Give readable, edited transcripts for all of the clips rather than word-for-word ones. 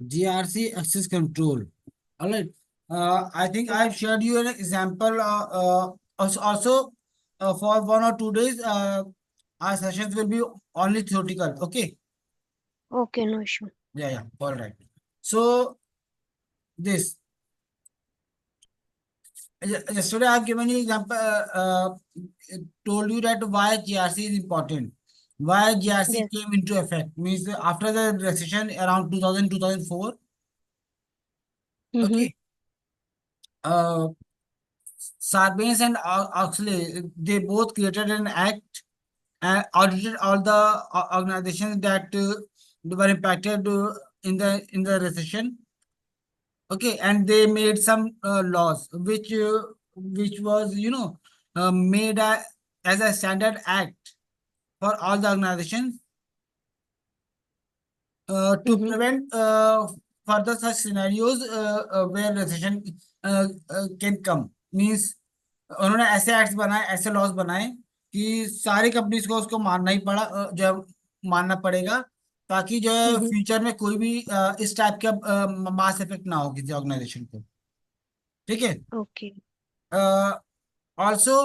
GRC access control. All right. I think I've shared you an example. Also, for 1 or 2 days, our sessions will be only theoretical. Okay. Okay, no issue. Yeah, yeah. All right. So this yesterday I've given you example. Told you that why GRC is important. Why GRC Yes. came into effect means after the recession around 2004. Mm-hmm. Okay. Uh, Sarbanes and Oxley, they both created an act and audited all the organizations that were impacted in the recession. Okay, and they made some laws which was made as a standard act for all the organizations to Mm-hmm. prevent further such scenarios where recession can come. Means उन्होंने ऐसे acts बनाए, ऐसे laws बनाए कि सारी companies को उसको मानना ही पड़ा, जो है मानना पड़ेगा, ताकि जो है Mm-hmm. फ्यूचर में कोई भी इस टाइप का मास इफेक्ट ना हो किसी ऑर्गेनाइजेशन को। ठीक है। Okay. ऑल्सो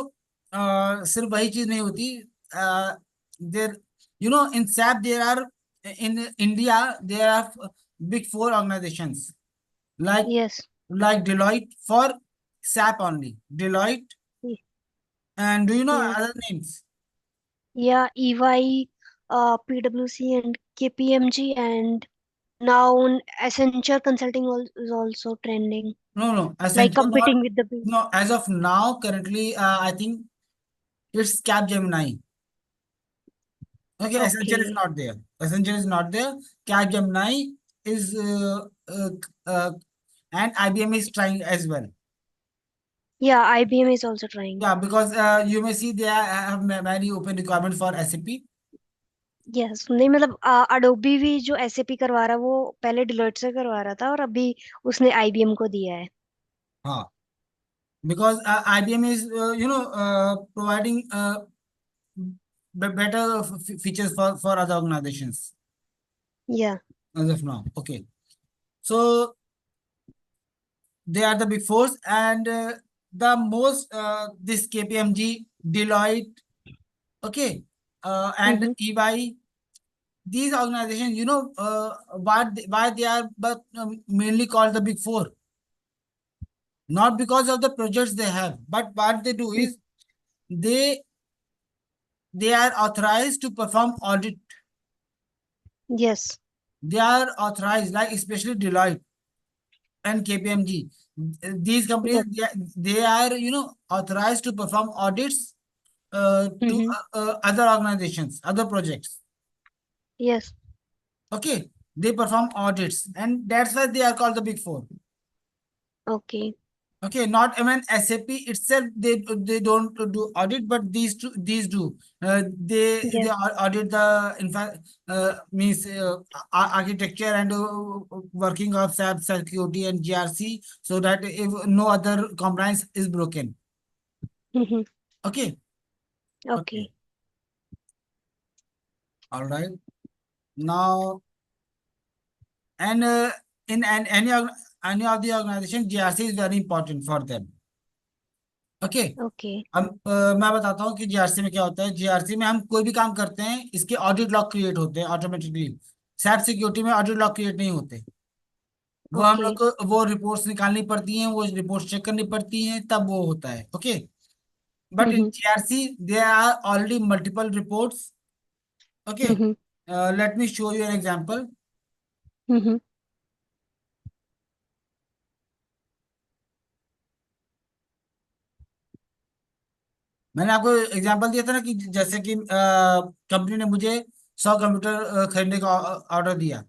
सिर्फ वही चीज नहीं होती। There in SAP there are, in India there are big four organisations like Yes. like Deloitte for SAP only. Deloitte, Y- and do you know Yes. other names? Yeah, EY, PwC, and KPMG, and now Accenture Consulting is also trending, No, no, like Accenture not. competing with the big. No, as of now, currently, I think it's Capgemini. Okay, Accenture is Okay. not there. Accenture is not there. Capgemini is, uh, uh, and IBM is trying as well. Yeah, IBM is also trying. Yeah, because you may see they have many open requirements for SAP. Yes, नहीं मतलब Adobe भी जो SAP करवा रहा वो पहले Deloitte से करवा रहा था और अभी उसने आईबीएम को दिया है। हाँ, because IBM is providing better features for other organizations या as of now. Okay, so they are the big fours, and the most this KPMG, Deloitte, okay, and hmm EY. These organizations, why they are, but mainly called the big four, not because of the projects they have, but what they do is they they are authorized to perform audit. Yes They are authorized, like especially Deloitte and KPMG. These companies, yes they are authorized to perform audits to hmm other organizations, other projects. Yes Okay, they perform audits, and that's why they are called the big four. Okay Okay, not even SAP itself, they don't do audit, but these do. They yes audit the, in fact, means architecture and working of SAP security and GRC, so that if no other compliance is broken. Hmm Okay, okay okay, all right. Now, and in any of the organization, GRC is very important for them. Okay. Okay अब मैं बताता हूँ कि GRC में क्या होता है। GRC में हम कोई भी काम करते हैं, इसके ऑडिट लॉग क्रिएट होते हैं ऑटोमेटिकली। सैप सिक्योरिटी में ऑडिट लॉग क्रिएट नहीं होते। वो हम ओके लोग को वो रिपोर्ट्स निकालनी पड़ती हैं, वो रिपोर्ट चेक करनी पड़ती हैं, तब वो होता है। Okay, but in hmm GRC there are already multiple reports. Okay, hmm let me show you an example. Hmm मैंने आपको एग्जांपल दिया था ना कि जैसे कि कंपनी ने मुझे 100 कंप्यूटर खरीदने का ऑर्डर दिया।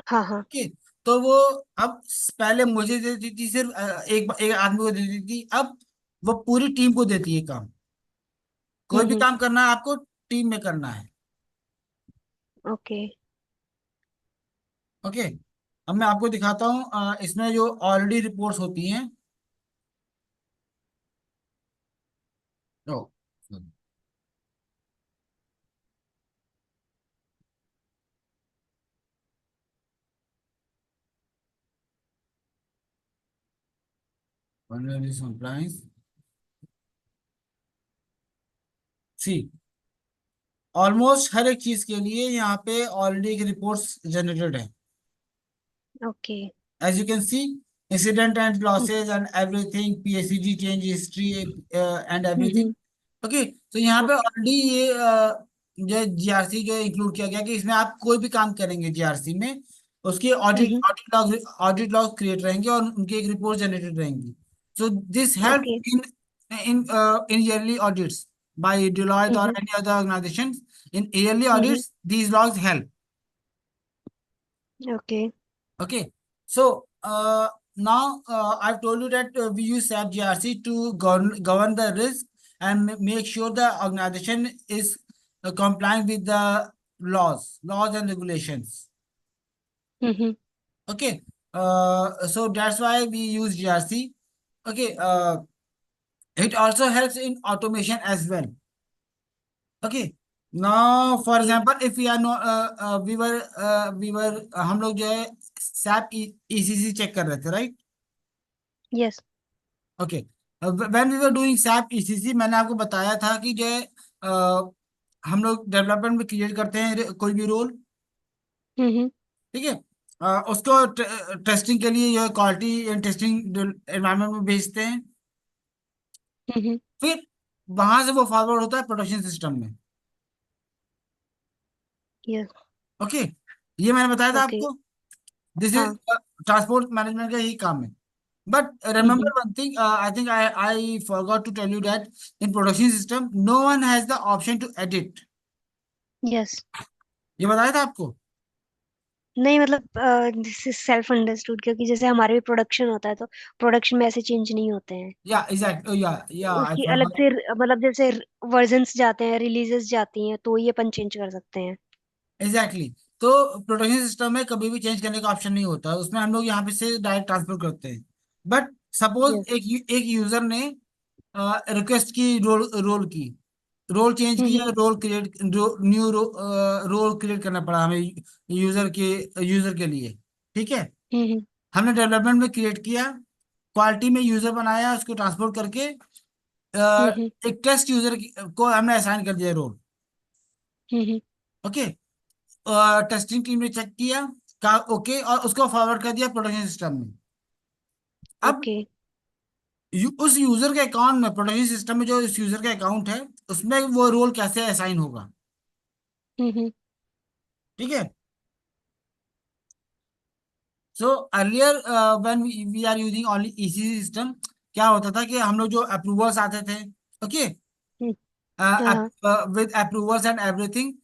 हाँ हाँ कि तो वो अब पहले मुझे देती थी, सिर्फ एक एक आदमी को देती थी। अब वो पूरी टीम को देती है काम। कोई भी हम्म काम करना है आपको, टीम में करना है। ओके ओके, अब मैं आपको दिखाता हूँ इसमें जो ऑलरेडी रिपोर्ट्स होती हैं। ओ, Vulnerability compliance, सी ऑलमोस्ट हर एक चीज के लिए यहाँ पे ऑलरेडी एक रिपोर्ट्स जनरेटेड है। Okay. As you can see, incident and losses and everything, PACG change history and everything. Hmm. Okay, तो यहाँ पे ओके। ऑलरेडी ये जो जीआरसी जो इंक्लूड किया गया कि इसमें आप कोई भी काम करेंगे जीआरसी में, उसके audit hmm. Audit log create रहेंगे और उनकी एक रिपोर्ट जनरेटेड रहेंगी। So this help okay. In in in yearly audits by Deloitte or hmm. any other organizations. In yearly hmm. audits, these logs help. Okay. Okay, so now I've told you that we use SAP GRC to govern the risk and make sure the organization is complying with the laws and regulations. Hmm. Okay, so that's why we use GRC. Okay, it also helps in automation as well. Okay, now for okay. example, if we are not we were हम लोग जो है SAP ECC check कर रहे थे, right? Yes. Okay, when we were doing SAP ECC, मैंने आपको बताया था कि जो है हम लोग डेवलपमेंट में क्रिएट करते हैं कोई भी रोल, हम्म। ठीक है। उसको टेस्टिंग के लिए जो क्वालिटी एंड टेस्टिंग एनवायरनमेंट में भेजते हैं, हम्म। फिर वहां से वो फॉरवर्ड होता है प्रोडक्शन सिस्टम में। यस। ओके, ये मैंने बताया था ओके। आपको। दिस इज हाँ। ट्रांसपोर्ट मैनेजमेंट का यही काम है। But hmm. remember one thing, I think I forgot to tell you that in production system, no one has the option to edit. Yes. ये बताया था आपको। नहीं मतलब दिस इज सेल्फ अंडरस्टूड, क्योंकि जैसे हमारे भी प्रोडक्शन होता है तो प्रोडक्शन में ऐसे चेंज नहीं होते हैं। Yeah, exactly. Yeah, I उसकी अलग forgot. से मतलब जैसे वर्जन्स जाते हैं, रिलीजेस जाती हैं, तो ये अपन चेंज कर सकते हैं। Exactly. तो प्रोडक्शन सिस्टम में कभी भी चेंज करने का ऑप्शन नहीं होता, उसमें हम लोग यहाँ पे से डायरेक्ट ट्रांसफर करते हैं। But yes. सपोज एक यूजर ने रिक्वेस्ट की, रोल की, रोल चेंज किया, hmm. Role create, new role create करना पड़ा हमें यूजर के लिए, ठीक है। हम्म। हमने डेवलपमेंट में क्रिएट किया, क्वालिटी में यूजर बनाया, उसको ट्रांसपोर्ट करके हम्म। एक टेस्ट यूजर को हमने असाइन कर दिया रोल। हम्म। ओके, टेस्टिंग टीम ने चेक किया, कहा ओके, और उसको फॉरवर्ड कर दिया प्रोडक्शन सिस्टम में। अब ओके। उस यूजर के अकाउंट में, प्रोडक्शन सिस्टम में जो इस यूजर का अकाउंट है, उसमें वो रोल कैसे असाइन होगा, हम्म। ठीक है। So earlier when we are using only ECC system, क्या होता था कि हम लोग जो अप्रूवर्स आते थे, ओके, हाँ। with approvals and everything,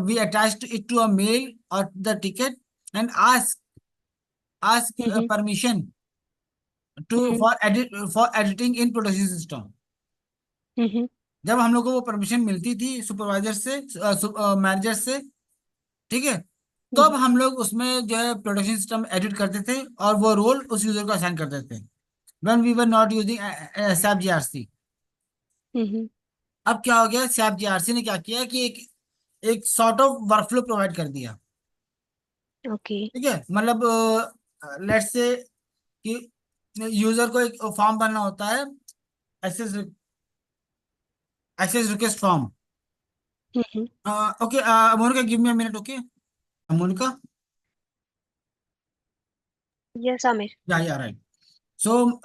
we attached it to a mail or the ticket and ask hmm. permission to hmm. for editing in production system। हम्म। जब हम लोग को वो परमिशन मिलती थी सुपरवाइजर से, मैनेजर से, ठीक है, तब हम लोग उसमें जो है प्रोडक्शन सिस्टम एडिट करते थे और वो रोल उस यूजर को असाइन करते थे, when we were not using SAP GRC। हम्म। अब क्या हो गया, SAP GRC ने क्या किया कि एक सॉर्ट ऑफ वर्कफ्लो प्रोवाइड कर दिया, ओके। ठीक है। मतलब लेट्स से कि यूजर को एक फॉर्म भरना होता है, access access request form. Hmm. Okay, Monica, give me a minute, okay Monica. Yes Aamir. Yeah right. So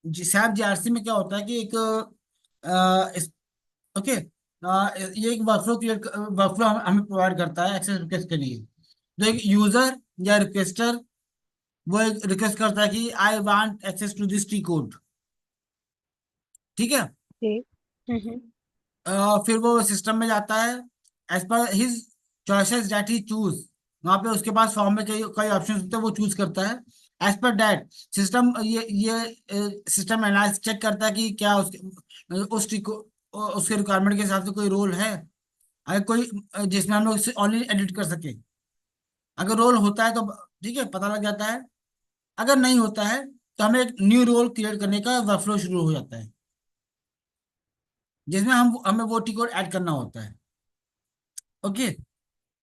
SAP GRC में क्या होता है कि एक ओके, ये एक वर्कफ्लो क्रिएट, वर्कफ्लो हमें प्रोवाइड करता है एक्सेस रिक्वेस्ट के लिए। जो एक यूजर या रिक्वेस्टर, वो एक रिक्वेस्ट करता है कि I want access to this T code, ठीक है। ओके। हम्म। फिर वो सिस्टम में जाता है, as per his choices that he choose, वहां पे उसके पास फॉर्म में कई कई ऑप्शन होते हैं, वो चूज करता है। एज पर दैट सिस्टम, ये सिस्टम एनालाइज चेक करता है कि क्या उसके उसके रिक्वायरमेंट के हिसाब से कोई रोल है, अगर कोई जिसमें हम लोग ऑनलाइन एडिट कर सके। अगर रोल होता है तो ठीक है, पता लग जाता है। अगर नहीं होता है तो हमें एक न्यू रोल क्रिएट करने का वर्कफ्लो शुरू हो जाता है, जिसमें हमें वो टी कोड ऐड करना होता है। Okay,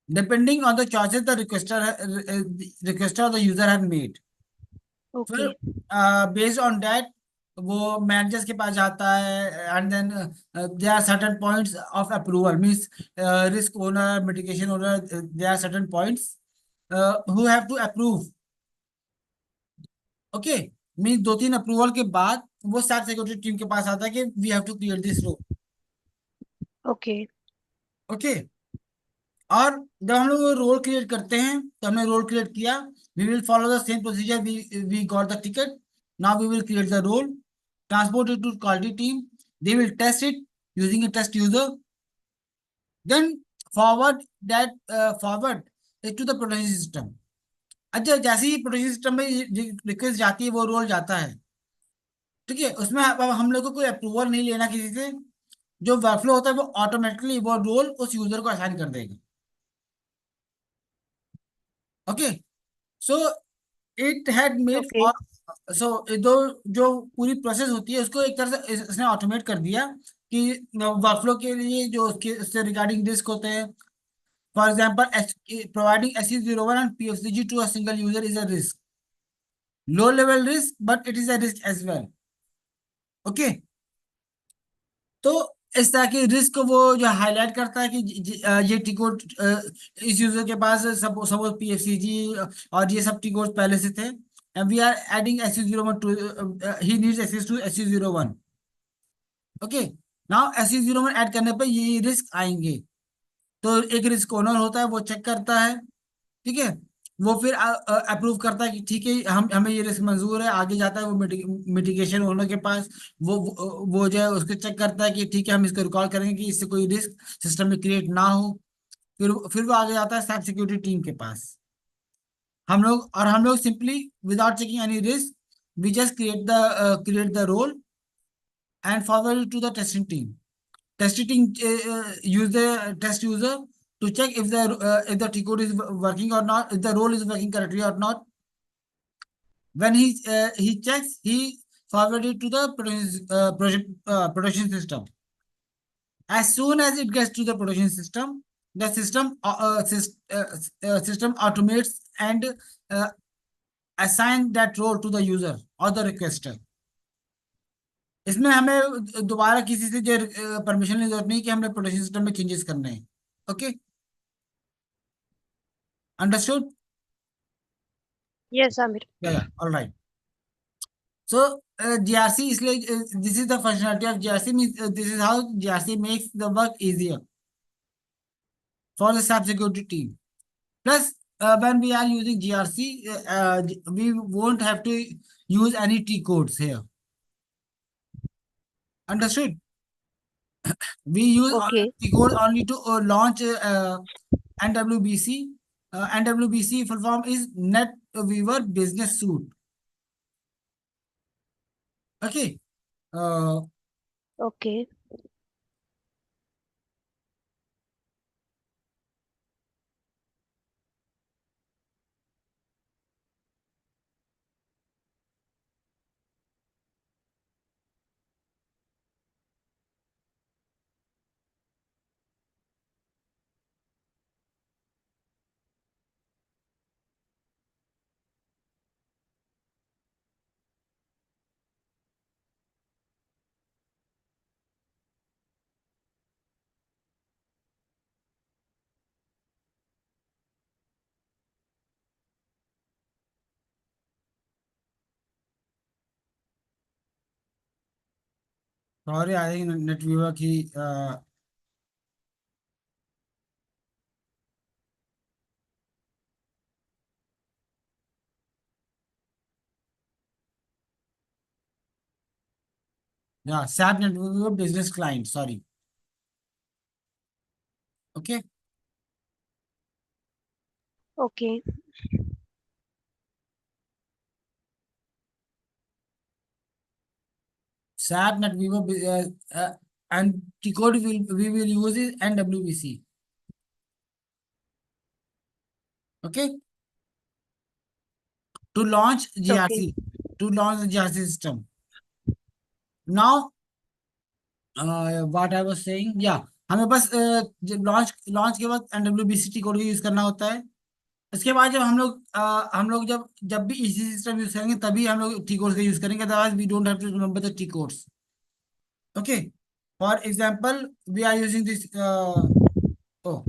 depending on the choices the requester or the user have made। Okay. फिर बेस्ड ऑन दैट वो मैनेजर्स के पास जाता है, and then there are certain points of approval, means risk owner, mitigation owner, there are certain points who have to approve. Okay, means दो तीन approval के बाद वो साइबर सिक्योरिटी टीम के पास आता है कि we have to clear this role. Okay. Okay, और जब हम लोग रोल क्रिएट करते हैं तो हमने रोल क्रिएट किया, we will follow the same procedure, we got the ticket, now we will create the role, transport it to quality team, they will test it using a test user, then forward that forward it to the production system। अच्छा, जैसे ही production system में request जाती है, वो role जाता है, ठीक है, उसमें अब हम लोग को कोई अप्रूवल नहीं लेना किसी से, जो वर्कफ्लो होता है वो ऑटोमेटिकली वो रोल उस यूजर को असाइन कर देगा। Okay, so it had made okay. So दो जो पूरी प्रोसेस होती है उसको एक तरह से इसने ऑटोमेट कर दिया कि वर्कफ्लो के लिए जो उसके उससे रिगार्डिंग रिस्क होते हैं, for example providing SE01 and PFCG to a single user is a risk, low level risk but it is a risk as well. Okay, तो इस तरह के रिस्क वो जो हाईलाइट करता है कि ये टी कोड इस यूजर के पास सपोज PFCG और ये सब टी कोड पहले से थे, and we are adding SE01 to, he needs access to SE01। Okay, now SE01 add करने पर ये रिस्क आएंगे, तो एक रिस्क ओनर होता है, वो चेक करता है, ठीक है, वो फिर अप्रूव करता है कि ठीक है, हम हमें ये रिस्क मंजूर है, आगे जाता है वो मिटिगेशन ओनर के पास, वो जो है उसको चेक करता है कि ठीक है, हम इसको रिकॉर्ड करेंगे कि इससे कोई रिस्क सिस्टम में क्रिएट ना हो, फिर वो आगे जाता है साइबर सिक्योरिटी टीम के पास। हम लोग simply without checking any risk, we just create the role and forward to the testing team. Testing team use the test user to check if the T code is working or not, if the role is working correctly or not. When he checks, he forward it to the production system. As soon as it gets to the production system, the system automates and uh, assign that role to the user or the requester। इसमें हमें दोबारा किसी से जो permission की जरूरत नहीं कि हमने प्रोडक्शन सिस्टम में चेंजेस करने हैं। Okay, understood? यस आमिर। या ऑलराइट। सो GRC, इसलिए this is the functionality of GRC, means this is how GRC makes the work easier for the cyber security team. Plus when we are using GRC, we won't have to use any T codes here। Understood? We use okay. T code only to launch NWBC। NWBC full form is NetWeaver Business Suite। Okay, uh, okay. Sorry, I think NetWeaver की या SAP NetWeaver business client, sorry. Okay, okay. SAP NetWeaver and the code we will use is NWBC। Okay, to launch okay. GRC, to launch the GRC system। Now, what I was saying, yeah, हमें बस launch launch के वक्त NWBC code use करना होता है। इसके बाद जब हम लोग जब जब भी इसी सिस्टम यूज करेंगे तभी हम लोग टी कोड्स का यूज करेंगे, otherwise we don't have to remember the T codes. Okay, for example we are using this, oh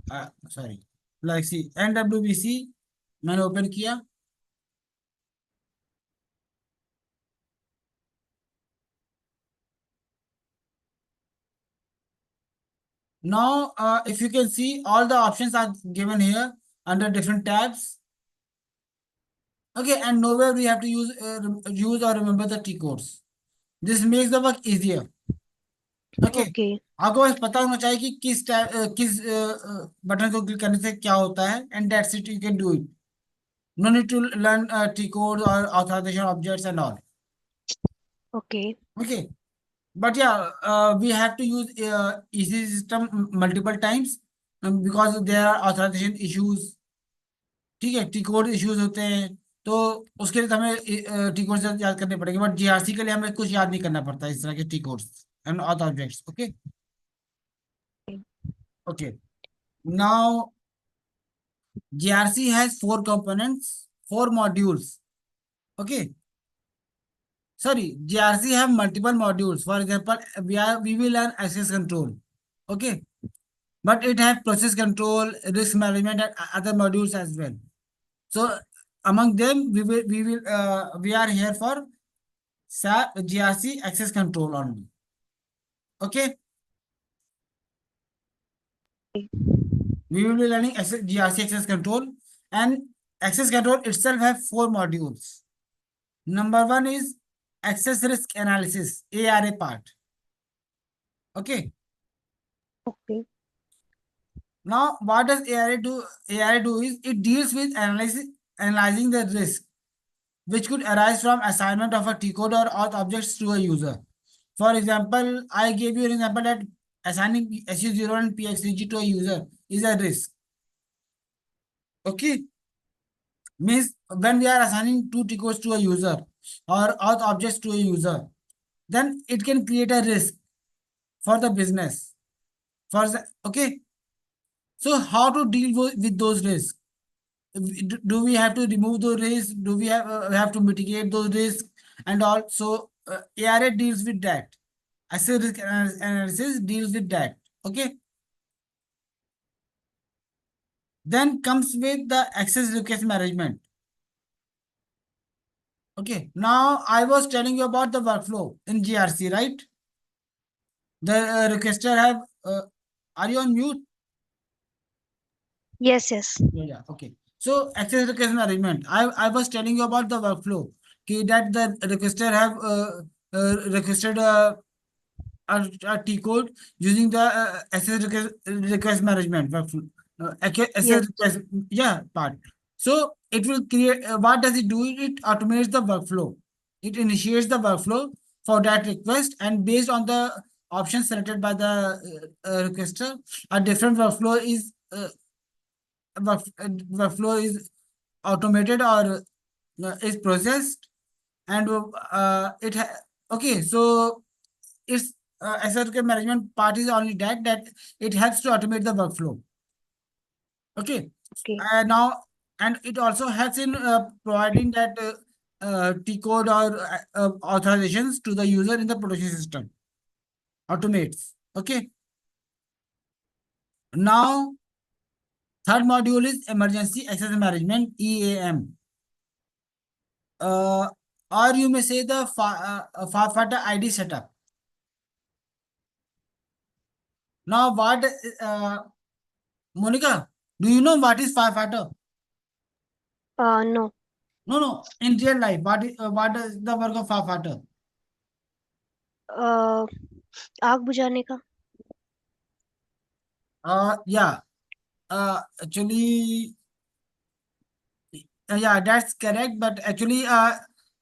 sorry, like see NWBC मैंने ओपन किया। Now, if you can see, all the options are given here under different tabs. Okay, and nowhere we have to use or remember the T codes. This makes the work easier. Okay, okay. आपको बस पता होना चाहिए कि किस button को click करने से क्या होता है, and that's it, you can do it. No need to learn T codes or authorization objects and all. Okay. Okay, but yeah, we have to use easy system multiple times, because there are authorization issues. ठीक है, T code issues होते हैं, तो उसके लिए तो हमें T code याद करने पड़ेंगे, बट जीआरसी के लिए हमें कुछ याद नहीं करना पड़ता इस तरह के T codes and other objects. Okay, okay, now GRC has 4 components, 4 modules। Okay, sorry, GRC have multiple modules. For example, we will learn access control. Okay, but it have process control, risk management, and other modules as well. So among them, we are here for SAP GRC access control only. Okay, we will be learning GRC access control, and access control itself have 4 modules. Number one is access risk analysis, ARA part. Okay, okay. now what does ARA do? ARA do is it deals with analyzing the risk which could arise from assignment of a T code or auth objects to a user. For example, I gave you an example that assigning SU0 and PXCG to a user is a risk. Okay, means when we are assigning 2 T codes to a user or auth objects to a user, then it can create a risk for the business. Okay, so how to deal with those risks? Do we have to remove those risks? Do we have to mitigate those risks? And also, ARA deals with that. Asset risk analysis deals with that. Okay. Then comes with the access request management. Okay. Now I was telling you about the workflow in GRC, right? The requester have. Are you on mute? Yes yes. Yeah. Okay. So access request management. I was telling you about the workflow. Okay, that the requester have requested a T code using the access request management workflow. Access yes. request, yeah, part. So it will create. What does it do? It automates the workflow. It initiates the workflow for that request, and based on the options selected by the requester, a different workflow is automated or is processed, and okay, so its SRK management part is only that it helps to automate the workflow. Okay, okay. now, and it also helps in providing that T code or authorizations to the user in the production system. Automates. Okay, now third module is emergency access management, EAM. uh, or you may say the firefighter ID setup. Now, Monica, do you know what is firefighter? No. No, no. In real life, what is the work of firefighter? आग बुझाने का। Yeah. Actually, yeah, that's correct. But actually,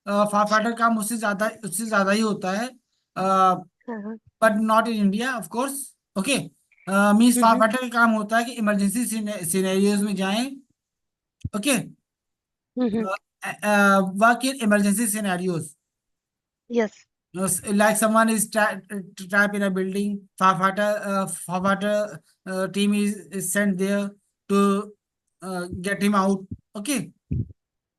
firefighter काम उससे ज्यादा ही होता है. हाँ हाँ। But not in India, of course. Okay. Means hmm. firefighter का काम होता है कि इमरजेंसी सिनेरियोज में जाएं. Okay. Hmm. Work in emergency scenarios. Yes. Like someone is trapped in a building, firefighter team is sent there to get him out. Okay,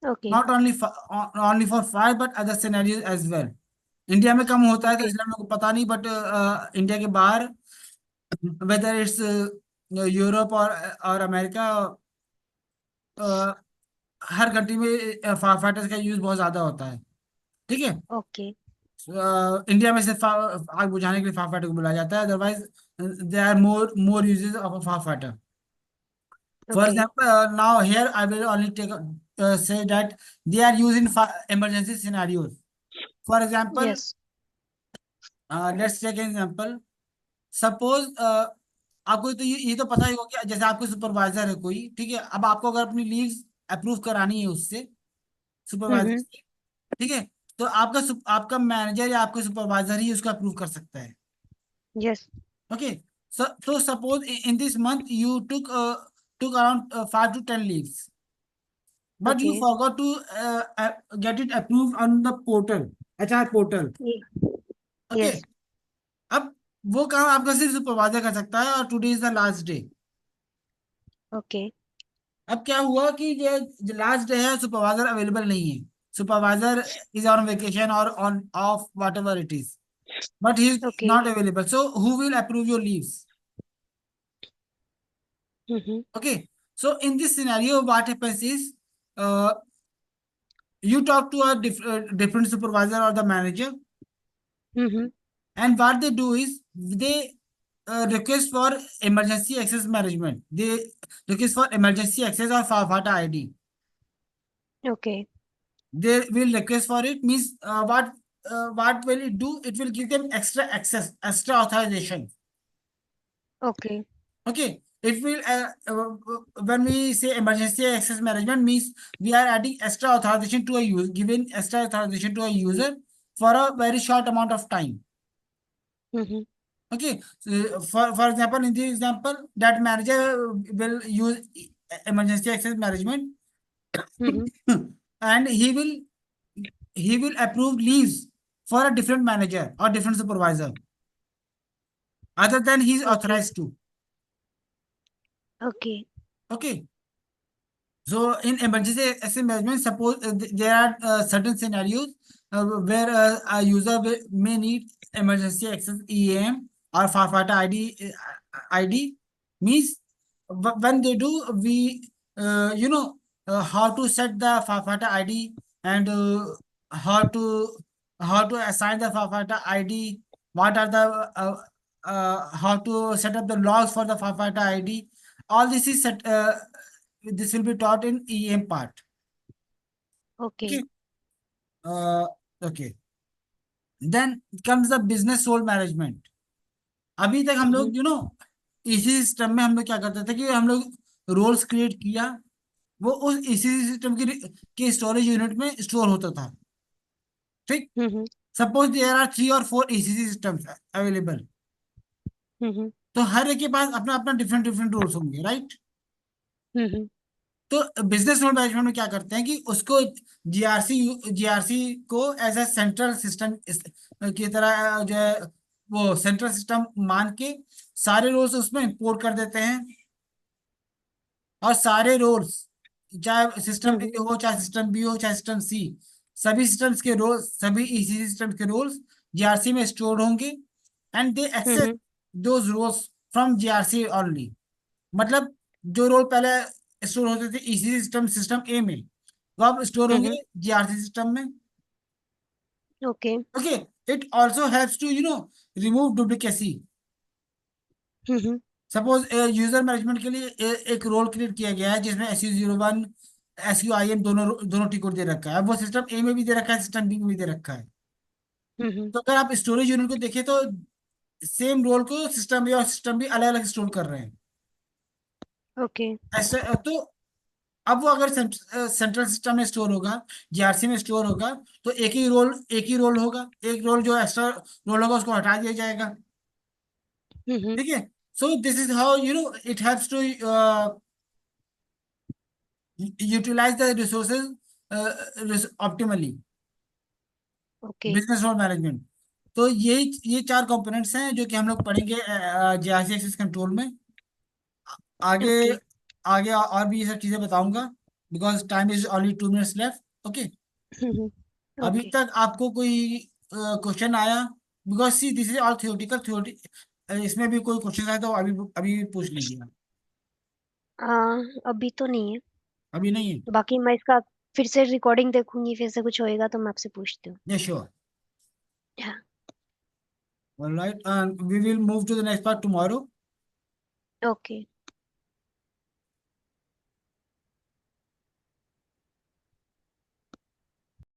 okay. Not only for fire but other scenarios as well. India में कम होता है तो okay. इसलिए मेरे को पता नहीं, बट इंडिया के बाहर, वेदर इट्स यूरोप और अमेरिका, हर कंट्री में फायर फाइटर्स का यूज बहुत ज्यादा होता है। ठीक है। ओके। इंडिया में सिर्फ आग बुझाने के लिए फायर फाइटर को बुलाया जाता है, otherwise they are more uses of a fire fighter. For okay. example, now here I will only say that they are used in emergency scenarios. For example, yes. let's take an example. Suppose आपको तो ये तो पता ही होगा कि जैसे आपको supervisor है कोई, ठीक है, अब आपको अगर अपनी लीव्स अप्रूव करानी है उससे, सुपरवाइजर हम्म। से, ठीक है, तो आपका मैनेजर या आपका सुपरवाइजर ही उसको अप्रूव कर सकता है। Yes. Okay, so suppose in this month you took around 5 to 10 leaves, but okay. you forgot to get it approved on the portal, HR portal. Okay, yes. अब वो काम आपका सिर्फ सुपरवाइजर कर सकता है, और today is the last day. Okay. अब क्या हुआ कि ये जो लास्ट डे है, सुपरवाइजर अवेलेबल नहीं है, सुपरवाइजर इज ऑन वेकेशन और on off what ever it is, but he is okay. Not available, so who will approve your leaves? Hmm. Okay, so in this scenario, what happens is, uh, you talk to a different supervisor or the manager, hmm. and what they do is they request for emergency access management. They request for emergency access or FAFATA ID. Okay. They will request for it, means what will it do? It will give them extra access, extra authorization. Okay. Okay, it will when we say emergency access management, means we are adding extra authorization to a user, giving extra authorization to a user for a very short amount of time. Hmm. Okay, so for example, in this example, that manager will use emergency access management, hmm. and he will approve leaves for a different manager or different supervisor other than he's okay. authorized to. Okay. Okay. So in emergency access management, suppose there are certain scenarios where a user may need emergency access EAM or firefighter ID, means when they do, we how to set the firefighter ID, and how to how to assign the firefighter ID, what are the how to set up the logs for the firefighter ID. All this is set. This will be taught in EM part. Okay. Okay. Uh, okay. Then comes the business role management. अभी तक हम हम्म। लोग इसी system में हम लोग क्या करते थे कि हम लोग रोल्स क्रिएट किया, वो उस इसी सिस्टम के स्टोरेज यूनिट में स्टोर होता था। ठीक। हम्म। सपोज देयर आर 3 और 4 ECC सिस्टम्स अवेलेबल, हम्म। तो हर एक के पास अपना अपना डिफरेंट डिफरेंट रोल्स होंगे, राइट? हम्म। तो बिजनेस रोल मैनेजमेंट में क्या करते हैं कि उसको जीआरसी जीआरसी को एज ए सेंट्रल सिस्टम की तरह जो है, वो सेंट्रल सिस्टम मान के सारे रोल्स उसमें इंपोर्ट कर देते हैं, और सारे रोल्स, चाहे सिस्टम ए हम्म। हो, चाहे सिस्टम बी हो, चाहे सिस्टम सी, सभी सिस्टम्स के रोल्स, सभी ईसी सिस्टम्स के रोल्स जीआरसी में स्टोर होंगे, and they access hmm. Those roles from GRC only. मतलब जो रोल पहले स्टोर होते थे इसी सिस्टम सिस्टम ए में, वो अब स्टोर होंगे हम्म। जीआरसी सिस्टम में। Okay. Okay, it also helps to remove duplicacy. Hmm. Suppose user management के लिए एक रोल क्रिएट किया गया है जिसमें SU01 SUIM दोनों दोनों टिकट दे रखा है, अब वो सिस्टम ए में भी दे रखा है, सिस्टम बी में भी दे रखा है। हम्म। तो अगर आप स्टोरेज यूनिट को देखें तो सेम रोल को सिस्टम ए और सिस्टम बी अलग अलग स्टोर कर रहे हैं। ओके। ऐसे तो अब वो अगर सेंट्रल सिस्टम में स्टोर होगा, जीआरसी में स्टोर होगा, तो एक ही रोल होगा, एक रोल जो एक्स्ट्रा रोल होगा उसको हटा दिया जाएगा। हम्म। ठीक है। So this is how it helps to utilize the resources optimally, okay. Business role management. तो ये 4 कंपोनेंट्स हैं जो कि हम लोग पढ़ेंगे जीआरसी एक्सेस कंट्रोल में। आगे ओके। आगे और भी ये सब चीजें बताऊंगा। because time is only 2 minutes left. Okay. अभी ओके। तक आपको कोई क्वेश्चन आया? Because see this is all theoretical theory, इसमें भी कोई क्वेश्चन आया तो अभी अभी पूछ लीजिए आप। अभी तो नहीं है। अभी नहीं है? तो बाकी मैं इसका फिर से रिकॉर्डिंग देखूंगी, फिर से कुछ होएगा तो मैं आपसे पूछती हूँ। Yeah sure. हाँ। Alright, we will move to the next part tomorrow. Okay.